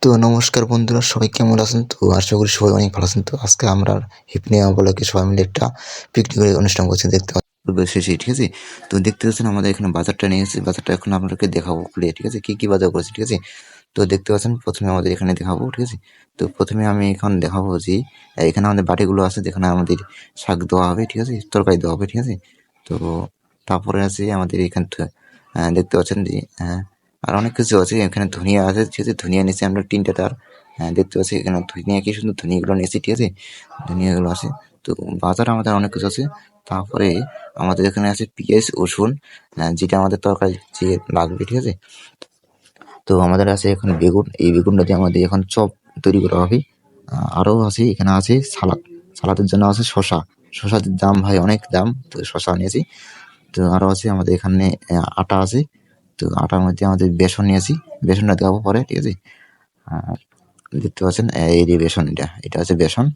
তো নমস্কার বন্ধুরা, সবাই কেমন আছেন? তো আশা করি সবাই অনেক ভালো আছেন। তো আজকে আমরা হিপনিয়া উপলক্ষে সবাই মিলে একটা পিকনিকের অনুষ্ঠান করছি দেখতে শেষে, ঠিক আছে? তো দেখতে পাচ্ছেন আমাদের এখানে বাজারটা নিয়ে এসেছি। বাজারটা এখন আপনাদেরকে দেখাবো খুলে, ঠিক আছে? কি কি বাজার করেছি, ঠিক আছে? তো দেখতে পাচ্ছেন প্রথমে আমাদের এখানে দেখাবো, ঠিক আছে? তো প্রথমে আমি এখন দেখাবো যে এখানে আমাদের বাটিগুলো আছে, যেখানে আমাদের শাক দেওয়া হবে, ঠিক আছে? তরকারি দেওয়া হবে, ঠিক আছে? তো তারপরে আছে আমাদের এখান দেখতে পাচ্ছেন যে আর অনেক কিছু আছে। এখানে ধনিয়া আছে, ঠিক আছে? ধনিয়া নিয়েছি আমরা 3টে তার। দেখতে পাচ্ছি এখানে ধনিয়া, কি সুন্দর ধনিয়াগুলো নিয়েছি, ঠিক আছে? ধনিয়াগুলো আছে। তো বাজারে আমাদের অনেক কিছু আছে। তারপরে আমাদের এখানে আছে পেঁয়াজ, রসুন, যেটা আমাদের তরকারি যে লাগবে, ঠিক আছে? তো আমাদের আছে এখন বেগুন। এই বেগুনটা দিয়ে আমাদের এখন চপ তৈরি করা হবে। আরও আছে, এখানে আছে সালাদ। সালাদের জন্য আছে শসা। শসার দাম ভাই অনেক দাম, তো শসা নিয়েছি। তো আরও আছে আমাদের এখানে আটা আছে। তো আটার মধ্যে আমাদের বেসন নিয়েছি। বেসনটা দেওয়ার পরে, ঠিক আছে? আর দেখতে পাচ্ছেন এই যে বেসন, এটা হচ্ছে বেসন।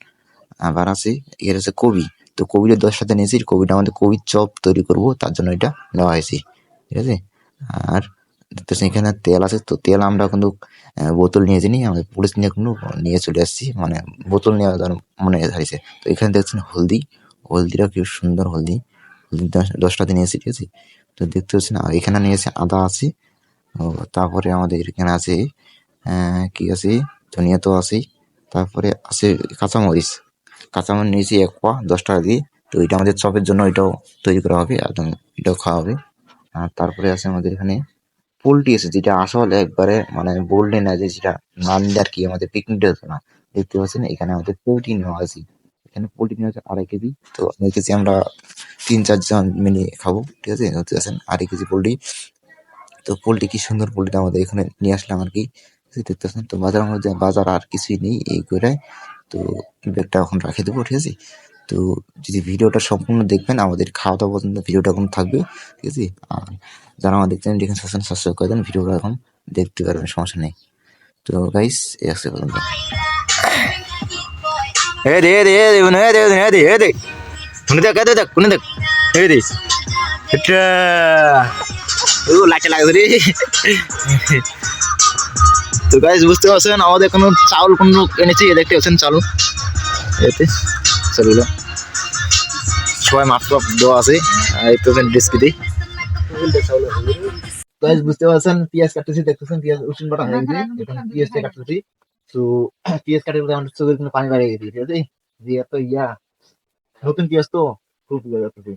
আবার আছে এর হচ্ছে কবি। তো কবিটা 10টাতে নিয়েছি। কবিটা আমাদের কবির চপ তৈরি করব, তার জন্য এটা নেওয়া হয়েছে, ঠিক আছে? আর দেখতেছেন এখানে তেল আছে। তো তেল আমরা কিন্তু বোতল নিয়ে যাইনি, আমাদের পুলিশ নিয়ে কিন্তু নিয়ে চলে আসছি, মানে বোতল নিয়ে যাওয়ার মনে হারিয়েছে। তো এখানে দেখছেন হলদি। হলদিটা কি সুন্দর হলদি। হলদি 10টাতে নিয়েছি, ঠিক আছে? তো দেখতে পাচ্ছেন আর এখানে নিয়েছে আদা আছে। ও তারপরে আমাদের এখানে আছে কি আছে, ধনিয়া তো আছেই। তারপরে আছে কাঁচামরিচ। কাঁচামরিচ নিয়েছি 1 পোয়া 10 টাকা দিয়ে। তো এটা আমাদের চপের জন্য এটাও তৈরি করা হবে, একদম এটাও খাওয়া হবে। আর তারপরে আছে আমাদের এখানে পোল্ট্রি আছে, যেটা আসলে একবারে মানে বললে না যে যেটা না নিলে আর কি আমাদের পিকনিকটা হতো না। দেখতে পাচ্ছেন এখানে আমাদের পোল্ট্রি নেওয়া আছে। এখানে পোল্ট্রি নেওয়া হচ্ছে 2.5 কেজি। তো 2.5 কেজি আমরা 3-4 জন মিলে খাবো, ঠিক আছে? দেখতে পাচ্ছেন 2.5 কেজি পোল্ট্রি। তো পোল্ট্রি কি সুন্দর, পোল্ট্রিটা আমাদের এখানে নিয়ে আসলাম আর কি। দেখতে পাচ্ছেন তো বাজারের মধ্যে বাজার আর কিছুই নেই এই করে। তো ব্যাগটা এখন রাখে দেবো, ঠিক আছে? তো যদি ভিডিওটা সম্পূর্ণ দেখবেন, আমাদের খাওয়া দাওয়া পর্যন্ত ভিডিওটা এখন থাকবে, ঠিক আছে? আর যারা আমাদের চ্যানেলটি এখন সাবস্ক্রাইব করে দেন, ভিডিওটা এখন দেখতে পারবেন, সমস্যা নেই। তো গাইস এই আসছে পর্যন্ত। এ দে দে দে মনে দে দে দে দে মনে দেখ দে দেখ মনে দেখ এই দে এটা ও লাইট লাগে রে। তো গাইস বুঝতে পারছেন আমাদের কোনো চাউল কোনো এনেছি, দেখতে পাচ্ছেন চাউল এতে চালগুলো সবাই মাপ টাপ দেওয়া আছে। এই তো ডিসপ্লে গাইস বুঝতে পারছেন পেঁয়াজ কাটতেছি, দেখতেছেন পেঁয়াজ রসুন বাটা হয়ে গেছে। এখন পেঁয়াজটা কাটতেছি। তো পেঁয়াজ কাটার পরে আমার চোখের কিন্তু পানি বেরিয়ে গেছে, ঠিক আছে? যে এত নতুন পেঁয়াজ তো খুব ইয়া কাটতেছি।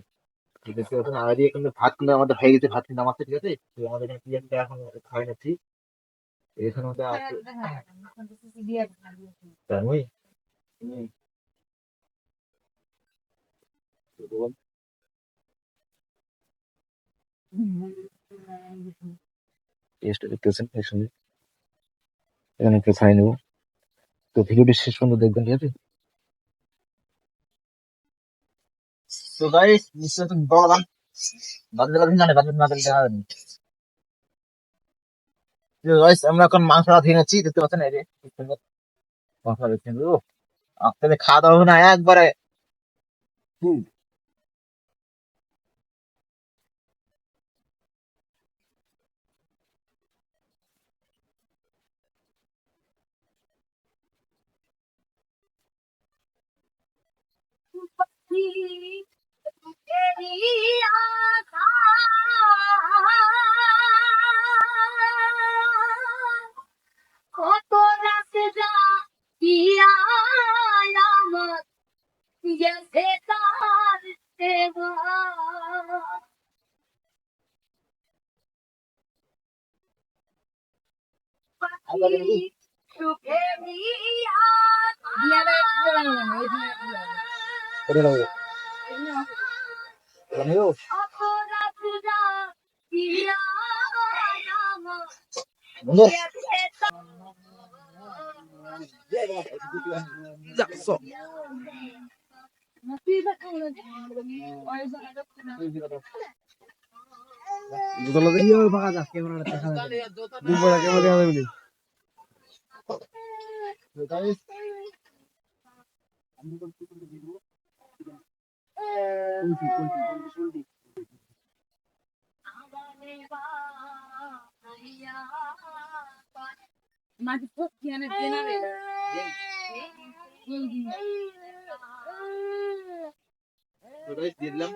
ঠিক আছে, এখন আর এখন ভাত কিন্তু আমাদের হয়ে গেছে, ভাত কিন্তু নামাচ্ছে, ঠিক আছে? তো আমাদের এখানে পেঁয়াজটা এখন খাওয়াই নিচ্ছি। এখানে মধ্যে আছে তাই পেঁয়াজটা দেখতেছেন এর সঙ্গে এখানে একটু ছাড়িয়ে নেবো। তো ভিডিওটি শেষ পর্যন্ত দেখবেন, ঠিক আছে? তো গাইস নিশ্চয় তুমি বললাম বাদল বাদল না বাদল বাদল দেখা যাবে। তো গাইস আমরা এখন মাংস রাঁধে নিচ্ছি, দেখতে পাচ্ছেন এই যে কি সুন্দর মাংস রাঁধছি। ও আপনাদের খাওয়া দাওয়া হবে না একবারে ফুল। কত রাতে যা ইয়া আমার গেছে তার সেবা সুখে দিয়া এটা লাগবে লাগবে কত রাতে যা ইয়া আমার যাচ্ছ দোতলা দিয়ে ইয়ে ভাগা যাচ্ছে ক্যামেরা দেখা যাবে দুপুরে ক্যামেরা দেখা যাবে তো গাইস আমি তো ভিডিও কোনটি দিলাম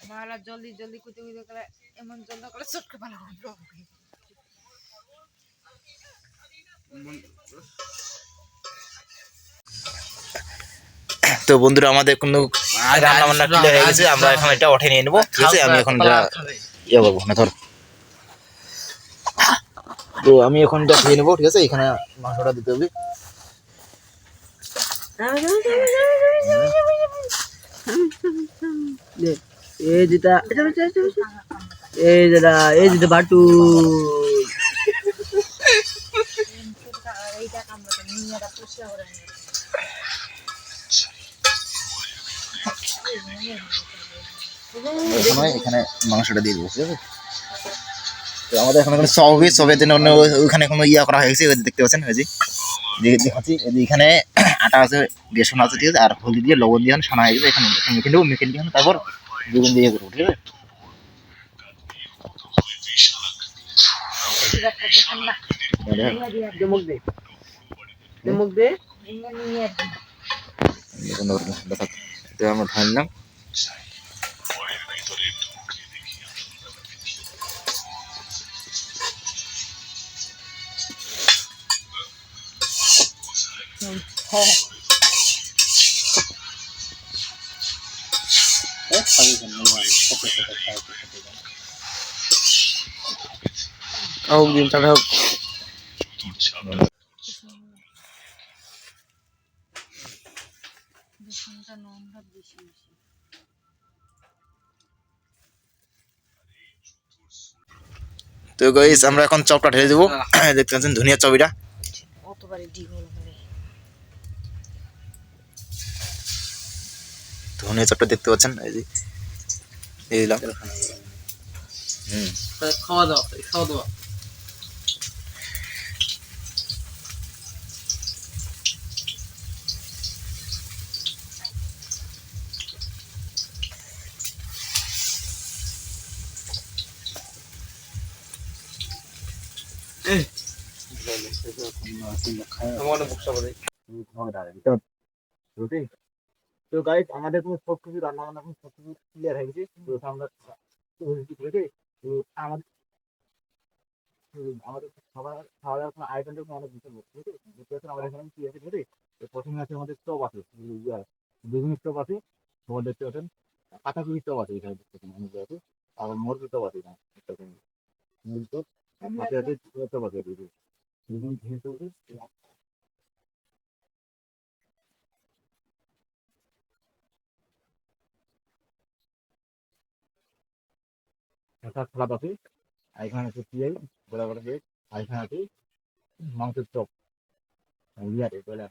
মারা জলদি জলদি কুচি কুচি করে এমন জল করে চটকে ভালো তো বন্ধুরা আমাদের কোনো রান্না বান্না ক্লিয়ার হয়ে গেছে আমরা এখন এটা উঠে নিয়ে নেবো ঠিক আছে আমি এখন ইয়ে করবো না ধর তো আমি এখন এটা খেয়ে নেবো ঠিক আছে এখানে মাংসটা দিতে হবে এই যেটা এই যেটা বাটু এইটা কামড়াতে নিয়ে পরিষ্কার করে এখানে মাংসটা দিয়ে দেবো ঠিক আছে তো আমাদের এখন সব হবে সবের জন্য ওইখানে কোনো ইয়া করা হয়ে গেছে দেখতে পাচ্ছেন ওই যে দেখাচ্ছি এখানে আটা আছে বেসন আছে ঠিক আছে আর হলদি দিয়ে লবণ দিয়ে সানা হয়ে গেছে এখানে মেখে নেবো মেখে দিয়ে তারপর বেগুন দিয়ে করবো ঠিক আছে মুখ দে আমরা ঢাললাম দিন তাহলে হোক বেসনটা নোংরা বেশি বেশি তো গাইস আমরা এখন চপটা ঢেলে দেবো দেখতে পাচ্ছেন ধনিয়া চপ এটা অতবারে ডিগল করে ধনিয়া চপটা দেখতে পাচ্ছেন এই যে এই দিলাম খাওয়া দাওয়া খাওয়া দাওয়া তো গাইস আমাদের কোনো সব কিছু রান্না বান্না সব কিছু ক্লিয়ার হয়ে গেছে তো আমরা তো আমাদের আমাদের খাবার খাওয়া দাওয়ার কোনো আয়োজনটা অনেক কিছু ঠিক আছে দেখতে পাচ্ছেন আমাদের এখানে কি আছে ঠিক আছে তো প্রথমে আছে আমাদের চপ আছে বেগুনি চপ আছে তোমার দেখতে পাচ্ছেন কাঁচাকুড়ি চপ আছে এখানে দেখতে পাচ্ছেন অনেক আছে আর মুরগি চপ আছে এখানে দেখতে পাচ্ছেন মুরগি চপ হাতে হাতে চপ আছে বেগুনি ঘি চপ আছে সালাদ আছে আর এখানে আছে পিঁয়াজ বড় বড় পিঁয়াজ আর এখানে আছে মাংসের চপ ইয়ারে বলে